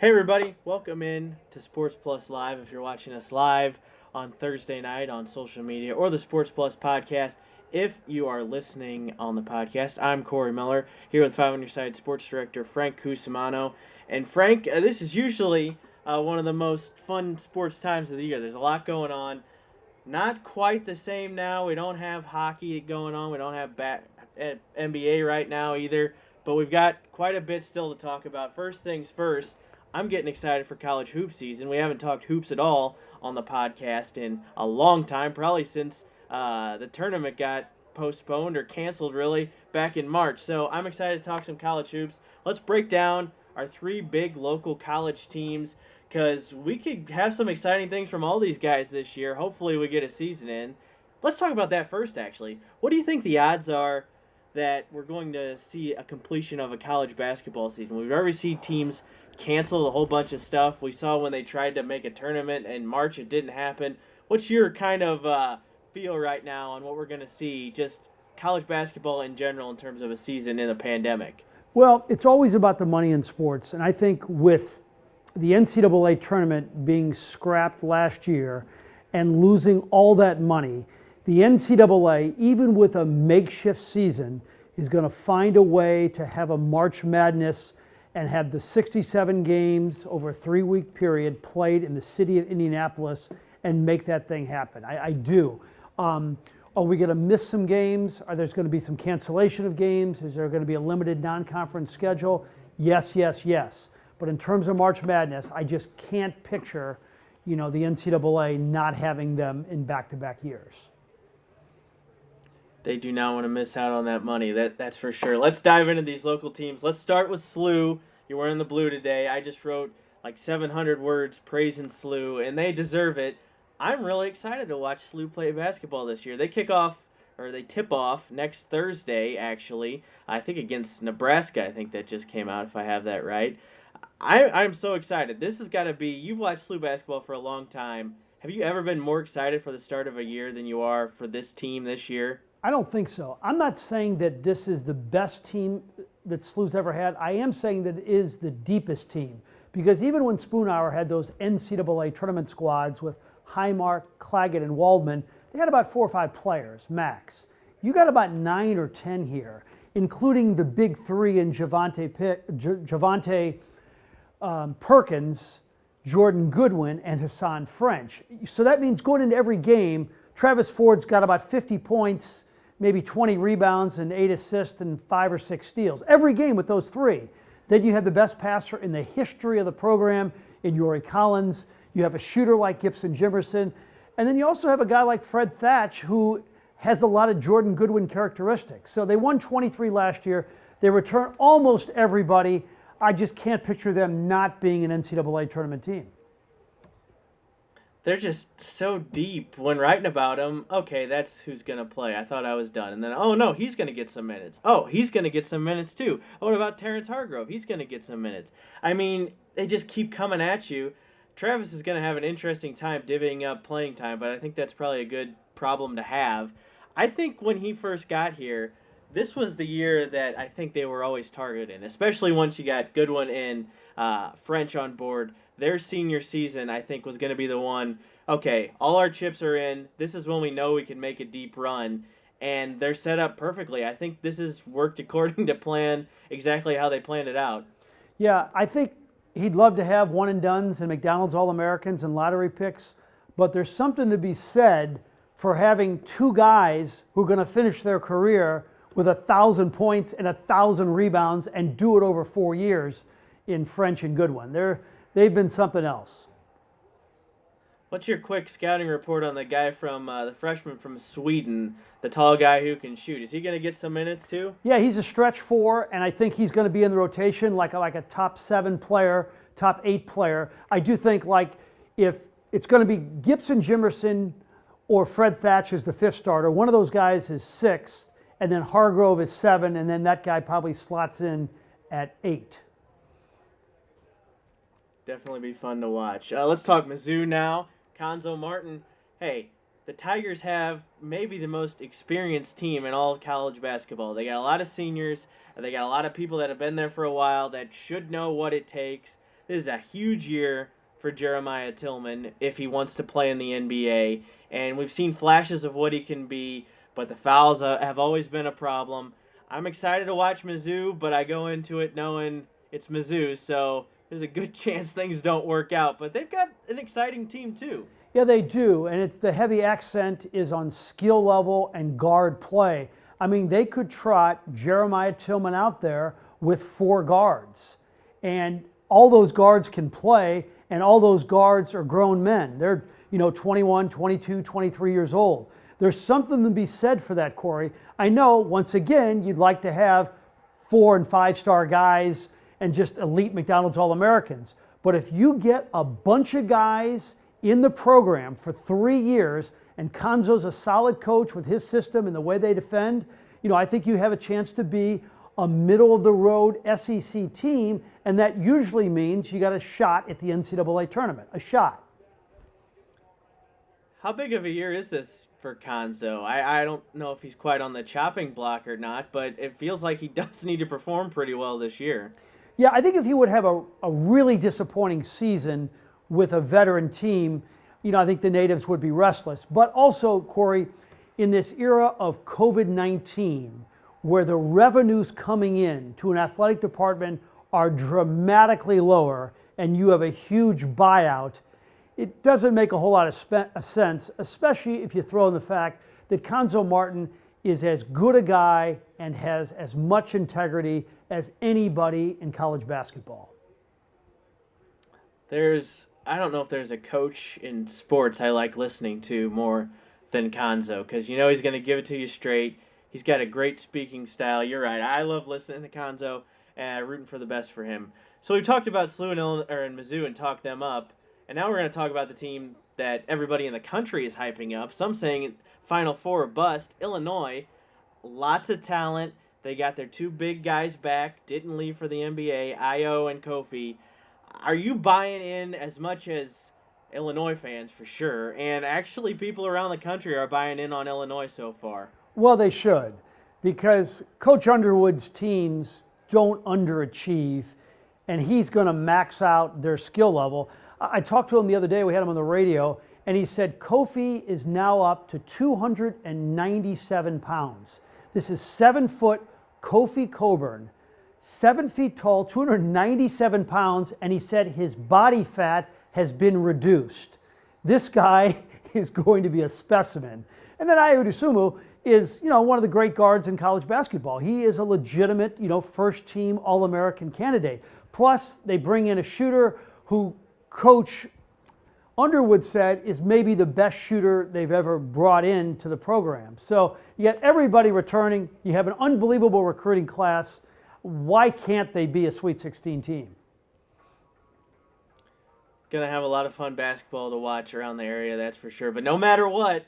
Hey everybody, welcome in to Sports Plus Live. If you're watching us live on Thursday night on social media or the Sports Plus podcast, if you are listening on the podcast, I'm Corey Miller here with Five on Your Side Sports Director Frank Cusimano. And Frank, this is usually one of the most fun sports times of the year. There's a lot going on. Not quite the same now. We don't have hockey going on. We don't have NBA right now either. But we've got quite a bit still to talk about. First things first, I'm getting excited for college hoop season. We haven't talked hoops at all on the podcast in a long time, probably since the tournament got postponed or canceled, really, back in March. So I'm excited to talk some college hoops. Let's break down our three big local college teams because we could have some exciting things from all these guys this year. Hopefully we get a season in. Let's talk about that first, actually. What do you think the odds are that we're going to see a completion of a college basketball season? We've already seen teams cancel a whole bunch of stuff. We saw when they tried to make a tournament in March, it didn't happen. What's your kind of feel right now on what we're going to see, just college basketball in general in terms of a season in a pandemic? Well, it's always about the money in sports. And I think with the NCAA tournament being scrapped last year and losing all that money, the NCAA, even with a makeshift season, is going to find a way to have a March Madness and have the 67 games over a 3-week period played in the city of Indianapolis and make that thing happen. I do. Are we going to miss some games? Are there going to be some cancellation of games? Is there going to be a limited non-conference schedule? Yes, yes, yes. But in terms of March Madness, I just can't picture, the NCAA not having them in back-to-back years. They do not want to miss out on that money. That's for sure. Let's dive into these local teams. Let's start with SLU. You're wearing the blue today. I just wrote like 700 words praising SLU, and they deserve it. I'm really excited to watch SLU play basketball this year. They tip off next Thursday, actually. I think against Nebraska, I think that just came out, if I have that right. I'm so excited. This has got to be, you've watched SLU basketball for a long time. Have you ever been more excited for the start of a year than you are for this team this year? I don't think so. I'm not saying that this is the best team that SLU's ever had. I am saying that it is the deepest team. Because even when Spoonhour had those NCAA tournament squads with Highmark, Claggett, and Waldman, they had about 4 or 5 players, max. You got about 9 or 10 here, including the big three in Javante Perkins, Jordan Goodwin, and Hassan French. So that means going into every game, Travis Ford's got about 50 points, maybe 20 rebounds and 8 assists and 5 or 6 steals. Every game with those three. Then you have the best passer in the history of the program in Yori Collins. You have a shooter like Gibson Jimerson. And then you also have a guy like Fred Thatch who has a lot of Jordan Goodwin characteristics. So they won 23 last year. They return almost everybody. I just can't picture them not being an NCAA tournament team. They're just so deep when writing about him. Okay, that's who's going to play. I thought I was done. And then, oh no, he's going to get some minutes. Oh, he's going to get some minutes too. What about Terrence Hargrove? He's going to get some minutes. I mean, they just keep coming at you. Travis is going to have an interesting time divvying up playing time, but I think that's probably a good problem to have. I think when he first got here, this was the year that I think they were always targeting, especially once you got Goodwin and French on board. Their senior season, I think, was going to be the one, okay, all our chips are in. This is when we know we can make a deep run. And they're set up perfectly. I think this has worked according to plan, exactly how they planned it out. Yeah, I think he'd love to have one-and-dones and McDonald's All-Americans and lottery picks. But there's something to be said for having 2 guys who are going to finish their career with 1,000 points and 1,000 rebounds and do it over 4 years in French and Goodwin. They've been something else. What's your quick scouting report on the guy from the freshman from Sweden, the tall guy who can shoot? Is he going to get some minutes too? Yeah, he's a stretch 4, and I think he's going to be in the rotation like a top 7 player, top 8 player. I do think if it's going to be Gibson Jimerson or Fred Thatch as the 5th starter, one of those guys is 6th, and then Hargrove is 7, and then that guy probably slots in at 8. Definitely be fun to watch. Let's talk Mizzou now. Konzo Martin. Hey, the Tigers have maybe the most experienced team in all of college basketball. They got a lot of seniors. They got a lot of people that have been there for a while that should know what it takes. this is a huge year for Jeremiah Tillman if he wants to play in the NBA. And we've seen flashes of what he can be, but the fouls have always been a problem. I'm excited to watch Mizzou, but I go into it knowing it's Mizzou, so there's a good chance things don't work out. But they've got an exciting team too. Yeah, they do, and it's the heavy accent is on skill level and guard play. I mean, they could trot Jeremiah Tillman out there with 4 guards, and all those guards can play, and all those guards are grown men. They're 21, 22, 23 years old. There's something to be said for that, Corey. I know, once again, you'd like to have 4- and 5-star guys and just elite McDonald's All-Americans. But if you get a bunch of guys in the program for 3 years, and Konzo's a solid coach with his system and the way they defend, I think you have a chance to be a middle-of-the-road SEC team, and that usually means you got a shot at the NCAA tournament, a shot. How big of a year is this for Konzo? I don't know if he's quite on the chopping block or not, but it feels like he does need to perform pretty well this year. Yeah, I think if he would have a really disappointing season with a veteran team, I think the natives would be restless. But also, Corey, in this era of COVID-19, where the revenues coming in to an athletic department are dramatically lower and you have a huge buyout, it doesn't make a whole lot of sense, especially if you throw in the fact that Konzo Martin is as good a guy and has as much integrity as anybody in college basketball. I don't know if there's a coach in sports I like listening to more than Konzo, because he's going to give it to you straight. He's got a great speaking style. You're right. I love listening to Konzo and rooting for the best for him. So we've talked about SLU and Mizzou and talked them up, and now we're going to talk about the team that everybody in the country is hyping up. Some saying Final Four or bust. Illinois, lots of talent. They got their 2 big guys back. Didn't leave for the NBA. Io and Kofi. Are you buying in as much as Illinois fans, for sure? And actually, people around the country are buying in on Illinois so far. Well, they should, because Coach Underwood's teams don't underachieve, and he's going to max out their skill level. I talked to him the other day. We had him on the radio, and he said Kofi is now up to 297 pounds. This is 7-foot Kofi Coburn. 7 feet tall, 297 pounds, and he said his body fat has been reduced. This guy is going to be a specimen. And then Ayo Dosunmu is, one of the great guards in college basketball. He is a legitimate, first-team All-American candidate. Plus, they bring in a shooter who Coach Underwood said is maybe the best shooter they've ever brought in to the program. So you got everybody returning. You have an unbelievable recruiting class. Why can't they be a Sweet 16 team? Gonna have a lot of fun basketball to watch around the area, that's for sure. But no matter what,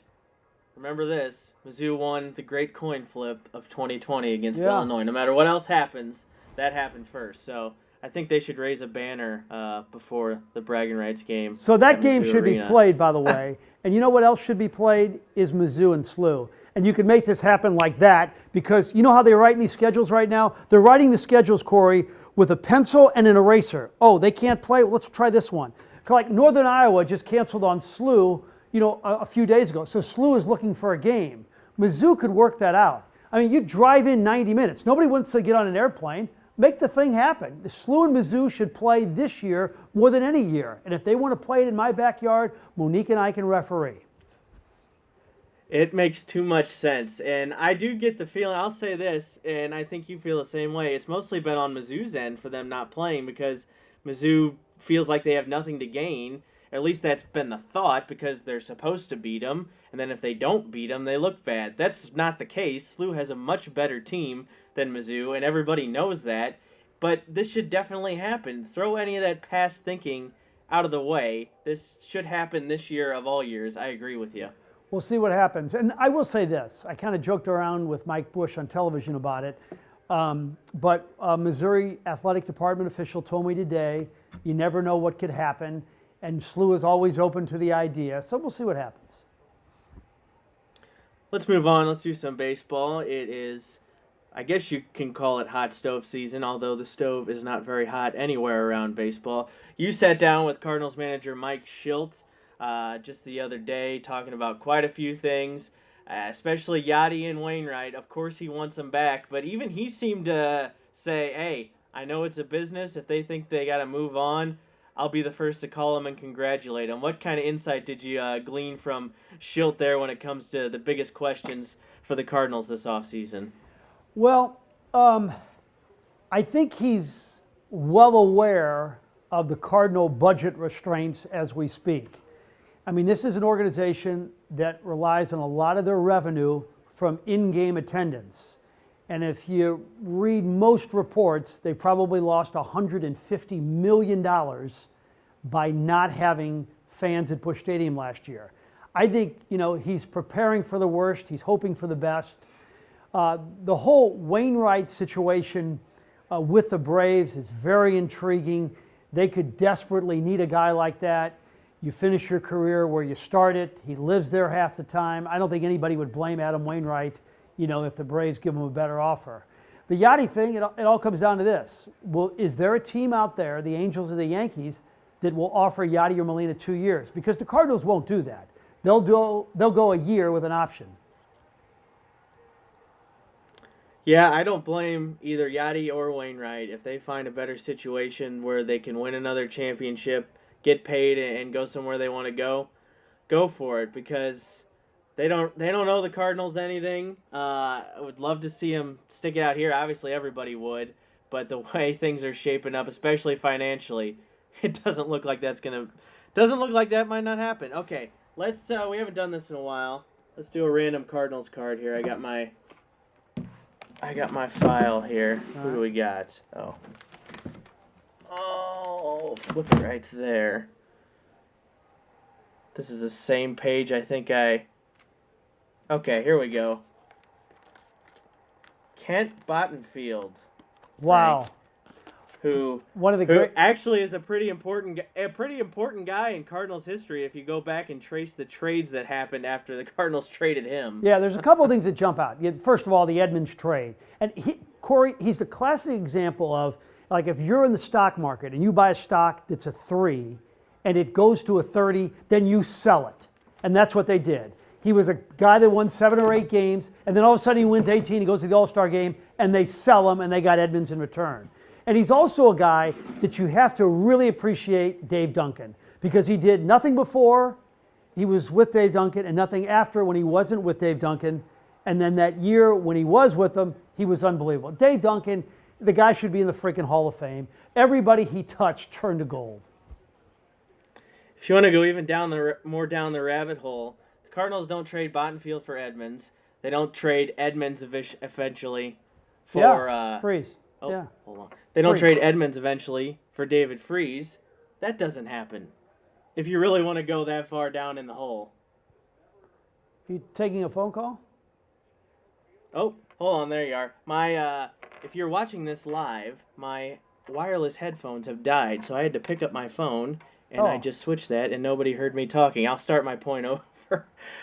remember this: Mizzou won the great coin flip of 2020 against Illinois. No matter what else happens, that happened first. So I think they should raise a banner before the bragging rights game. So that game should be played, by the way. And you know what else should be played is Mizzou and SLU. And you can make this happen like that, because you know how they're writing these schedules right now? They're writing the schedules, Corey, with a pencil and an eraser. Oh, they can't play? Well, let's try this one. Like Northern Iowa just canceled on SLU, a few days ago. So SLU is looking for a game. Mizzou could work that out. I mean, you drive in 90 minutes. Nobody wants to get on an airplane. Make the thing happen. The SLU and Mizzou should play this year more than any year. And if they want to play it in my backyard, Monique and I can referee. It makes too much sense. And I do get the feeling, I'll say this, and I think you feel the same way. It's mostly been on Mizzou's end for them not playing, because Mizzou feels like they have nothing to gain. At least that's been the thought, because they're supposed to beat them. And then if they don't beat them, they look bad. That's not the case. SLU has a much better team than Mizzou, and everybody knows that. But this should definitely happen. Throw any of that past thinking out of the way. This should happen this year of all years. I agree with you. We'll see what happens. And I will say this. I kind of joked around with Mike Bush on television about it. But a Missouri athletic department official told me today, you never know what could happen. And SLU is always open to the idea. So we'll see what happens. Let's move on. Let's do some baseball. It is I guess you can call it hot stove season, although the stove is not very hot anywhere around baseball. You sat down with Cardinals manager Mike Shildt just the other day, talking about quite a few things, especially Yadi and Wainwright. Of course, he wants them back, but even he seemed to say, hey, I know it's a business. If they think they got to move on, I'll be the first to call them and congratulate them. What kind of insight did you glean from Shildt there when it comes to the biggest questions for the Cardinals this offseason? Well, I think he's well aware of the Cardinal budget restraints as we speak. I mean, this is an organization that relies on a lot of their revenue from in-game attendance. And if you read most reports, they probably lost $150 million by not having fans at Busch Stadium last year. I think, he's preparing for the worst. He's hoping for the best. The whole Wainwright situation with the Braves is very intriguing. They could desperately need a guy like that. You finish your career where you started. He lives there half the time. I don't think anybody would blame Adam Wainwright, if the Braves give him a better offer. The Yachty thing, it all comes down to this. Well, is there a team out there, the Angels or the Yankees, that will offer Yadi or Molina 2 years? Because the Cardinals won't do that. They'll go a year with an option. Yeah, I don't blame either Yadi or Wainwright if they find a better situation where they can win another championship, get paid, and go somewhere they want to go. Go for it, because they don't owe the Cardinals anything. I would love to see them stick it out here. Obviously, everybody would, but the way things are shaping up, especially financially, it doesn't look like that might not happen. Okay, let's. We haven't done this in a while. Let's do a random Cardinals card here. I got my file here. Who do we got? Oh, flip it right there. This is the same page Okay, here we go. Kent Bottenfield. Wow. Who actually is a pretty important guy in Cardinals history if you go back and trace the trades that happened after the Cardinals traded him. Yeah, there's a couple of things that jump out. First of all, the Edmonds trade. And Corey, he's the classic example of, like, if you're in the stock market and you buy a stock that's a 3 and it goes to a 30, then you sell it. And that's what they did. He was a guy that won 7 or 8 games, and then all of a sudden he wins 18, he goes to the All-Star game, and they sell him, and they got Edmonds in return. And he's also a guy that you have to really appreciate, Dave Duncan, because he did nothing before he was with Dave Duncan and nothing after when he wasn't with Dave Duncan. And then that year when he was with them, he was unbelievable. Dave Duncan, the guy should be in the freaking Hall of Fame. Everybody he touched turned to gold. If you want to go even more down the rabbit hole, the Cardinals don't trade Bottenfield for Edmonds. They don't trade Edmonds eventually for Freese. Hold on. They don't trade Edmonds eventually for David Freese. That doesn't happen. If you really want to go that far down in the hole. You taking a phone call? Oh, hold on. There you are. If you're watching this live, my wireless headphones have died, so I had to pick up my phone, and I just switched that, and nobody heard me talking. I'll start my point over.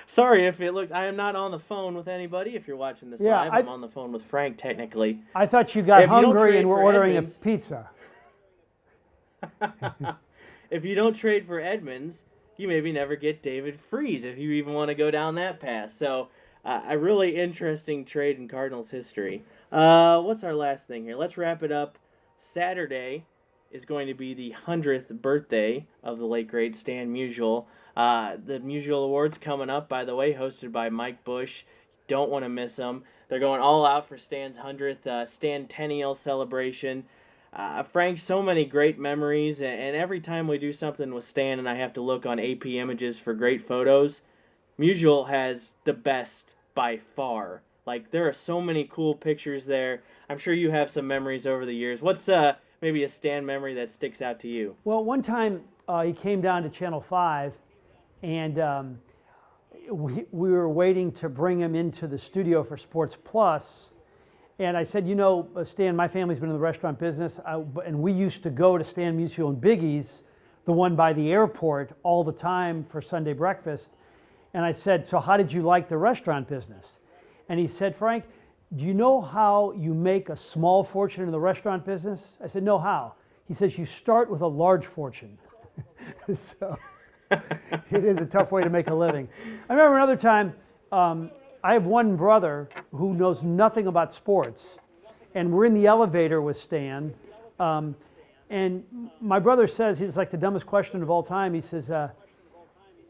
Sorry if it looked. I am not on the phone with anybody. If you're watching this live, I'm on the phone with Frank technically. I thought you got hungry and were ordering a pizza. If you don't trade for Edmonds, you maybe never get David Freese if you even want to go down that path. So a really interesting trade in Cardinals history. What's our last thing here? Let's wrap it up. Saturday is going to be the 100th birthday of the late great Stan Musial. The Musial Awards coming up, by the way, hosted by Mike Bush. Don't want to miss them. They're going all out for Stan's 100th Stantennial celebration. Frank, so many great memories, and every time we do something with Stan and I have to look on AP Images for great photos, Musial has the best by far. Like, there are so many cool pictures there. I'm sure you have some memories over the years. What's maybe a Stan memory that sticks out to you? Well, one time he came down to Channel 5, and we were waiting to bring him into the studio for Sports Plus. And I said, Stan, my family's been in the restaurant business, and we used to go to Stan Musial and Biggie's, the one by the airport, all the time for Sunday breakfast. And I said, so how did you like the restaurant business? And he said, Frank, do you know how you make a small fortune in the restaurant business? I said, no, how? He says, you start with a large fortune. So it is a tough way to make a living. I remember another time, I have one brother who knows nothing about sports, and we're in the elevator with Stan, and my brother says, he's like the dumbest question of all time. He says,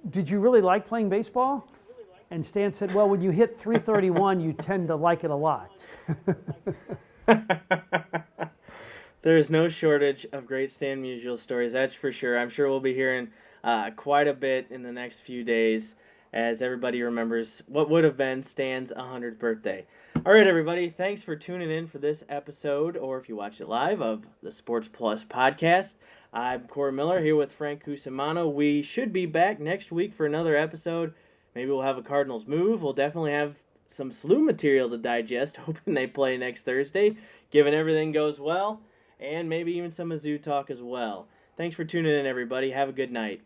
did you really like playing baseball? And Stan said, well, when you hit 331, you tend to like it a lot. There is no shortage of great Stan Musial stories, that's for sure. I'm sure we'll be hearing quite a bit in the next few days as everybody remembers what would have been Stan's 100th birthday. All right, everybody, thanks for tuning in for this episode, or if you watch it live, of the Sports Plus podcast. I'm Corey Miller here with Frank Cusimano. We should be back next week for another episode. Maybe we'll have a Cardinals move. We'll definitely have some SLU material to digest, hoping they play next Thursday, given everything goes well, and maybe even some Mizzou talk as well. Thanks for tuning in, everybody. Have a good night.